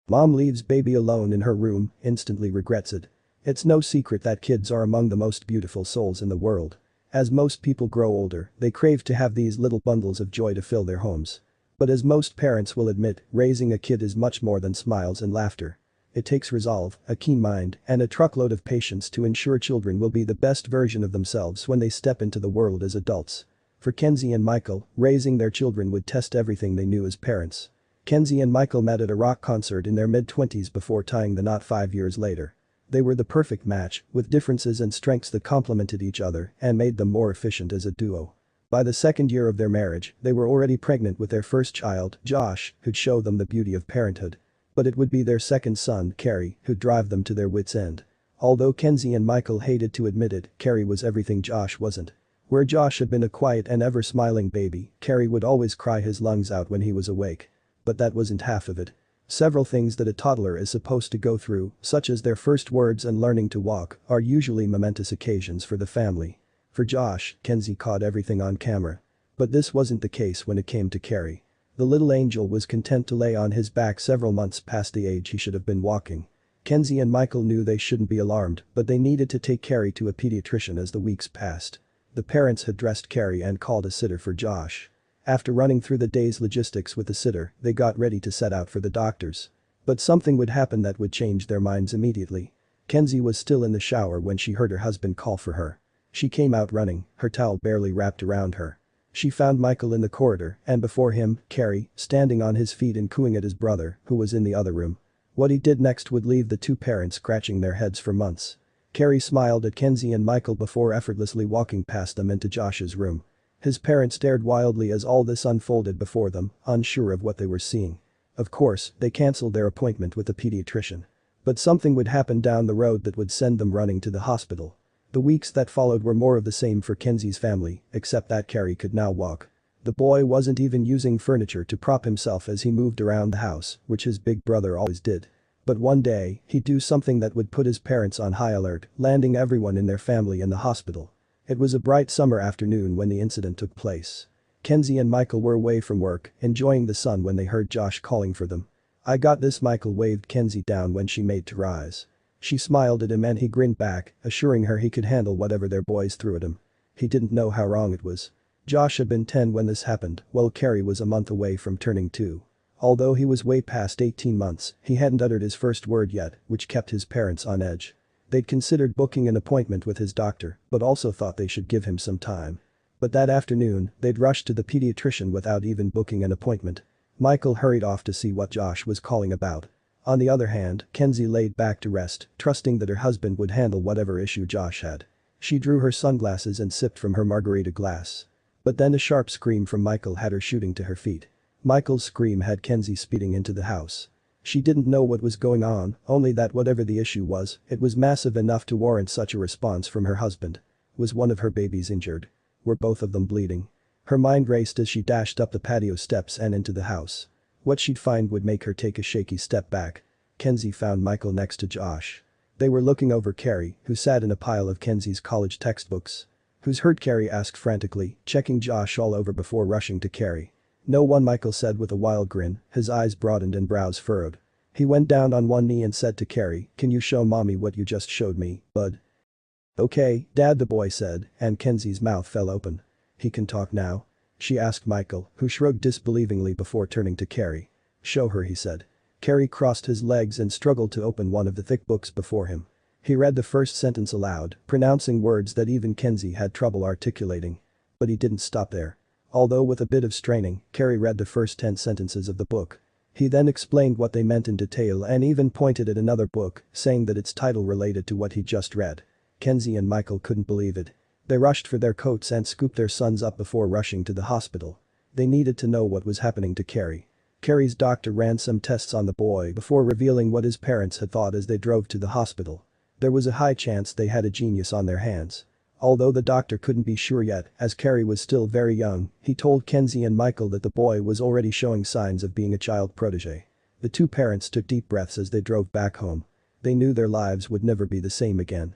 Mom leaves baby alone in her room, instantly regrets it. It's no secret that kids are among the most beautiful souls in the world. As most people grow older, they crave to have these little bundles of joy to fill their homes. But as most parents will admit, raising a kid is much more than smiles and laughter. It takes resolve, a keen mind, and a truckload of patience to ensure children will be the best version of themselves when they step into the world as adults. For Kenzie and Michael, raising their children would test everything they knew as parents. Kenzie and Michael met at a rock concert in their mid-20s before tying the knot 5 years later. They were the perfect match, with differences and strengths that complemented each other and made them more efficient as a duo. By the second year of their marriage, they were already pregnant with their first child, Josh, who'd show them the beauty of parenthood. But it would be their second son, Carrie, who'd drive them to their wits' end. Although Kenzie and Michael hated to admit it, Carrie was everything Josh wasn't. Where Josh had been a quiet and ever-smiling baby, Carrie would always cry his lungs out when he was awake. But that wasn't half of it. Several things that a toddler is supposed to go through, such as their first words and learning to walk, are usually momentous occasions for the family. For Josh, Kenzie caught everything on camera. But this wasn't the case when it came to Carrie. The little angel was content to lay on his back several months past the age he should have been walking. Kenzie and Michael knew they shouldn't be alarmed, but they needed to take Carrie to a pediatrician as the weeks passed. The parents had dressed Carrie and called a sitter for Josh. After running through the day's logistics with the sitter, they got ready to set out for the doctors. But something would happen that would change their minds immediately. Kenzie was still in the shower when she heard her husband call for her. She came out running, her towel barely wrapped around her. She found Michael in the corridor, and before him, Carrie, standing on his feet and cooing at his brother, who was in the other room. What he did next would leave the two parents scratching their heads for months. Carrie smiled at Kenzie and Michael before effortlessly walking past them into Josh's room. His parents stared wildly as all this unfolded before them, unsure of what they were seeing. Of course, they cancelled their appointment with the pediatrician. But something would happen down the road that would send them running to the hospital. The weeks that followed were more of the same for Kenzie's family, except that Carrie could now walk. The boy wasn't even using furniture to prop himself as he moved around the house, which his big brother always did. But one day, he'd do something that would put his parents on high alert, landing everyone in their family in the hospital. It was a bright summer afternoon when the incident took place. Kenzie and Michael were away from work, enjoying the sun when they heard Josh calling for them. "I got this." Michael waved Kenzie down when she made to rise. She smiled at him and he grinned back, assuring her he could handle whatever their boys threw at him. He didn't know how wrong it was. Josh had been 10 when this happened, while Carrie was a month away from turning 2. Although he was way past 18 months, he hadn't uttered his first word yet, which kept his parents on edge. They'd considered booking an appointment with his doctor, but also thought they should give him some time. But that afternoon, they'd rushed to the pediatrician without even booking an appointment. Michael hurried off to see what Josh was calling about. On the other hand, Kenzie laid back to rest, trusting that her husband would handle whatever issue Josh had. She drew her sunglasses and sipped from her margarita glass. But then a sharp scream from Michael had her shooting to her feet. Michael's scream had Kenzie speeding into the house. She didn't know what was going on, only that whatever the issue was, it was massive enough to warrant such a response from her husband. Was one of her babies injured? Were both of them bleeding? Her mind raced as she dashed up the patio steps and into the house. What she'd find would make her take a shaky step back. Kenzie found Michael next to Josh. They were looking over Carrie, who sat in a pile of Kenzie's college textbooks. "Who's hurt?" Carrie asked frantically, checking Josh all over before rushing to Carrie. "No one," Michael said with a wild grin, his eyes broadened and brows furrowed. He went down on one knee and said to Carrie, "Can you show mommy what you just showed me, bud?" "Okay, Dad," the boy said, and Kenzie's mouth fell open. "He can talk now?" she asked Michael, who shrugged disbelievingly before turning to Carrie. "Show her," he said. Carrie crossed his legs and struggled to open one of the thick books before him. He read the first sentence aloud, pronouncing words that even Kenzie had trouble articulating. But he didn't stop there. Although with a bit of straining, Carrie read the first 10 sentences of the book. He then explained what they meant in detail and even pointed at another book, saying that its title related to what he just read. Kenzie and Michael couldn't believe it. They rushed for their coats and scooped their sons up before rushing to the hospital. They needed to know what was happening to Carrie. Carrie's doctor ran some tests on the boy before revealing what his parents had thought as they drove to the hospital. There was a high chance they had a genius on their hands. Although the doctor couldn't be sure yet, as Carrie was still very young, he told Kenzie and Michael that the boy was already showing signs of being a child protege. The two parents took deep breaths as they drove back home. They knew their lives would never be the same again.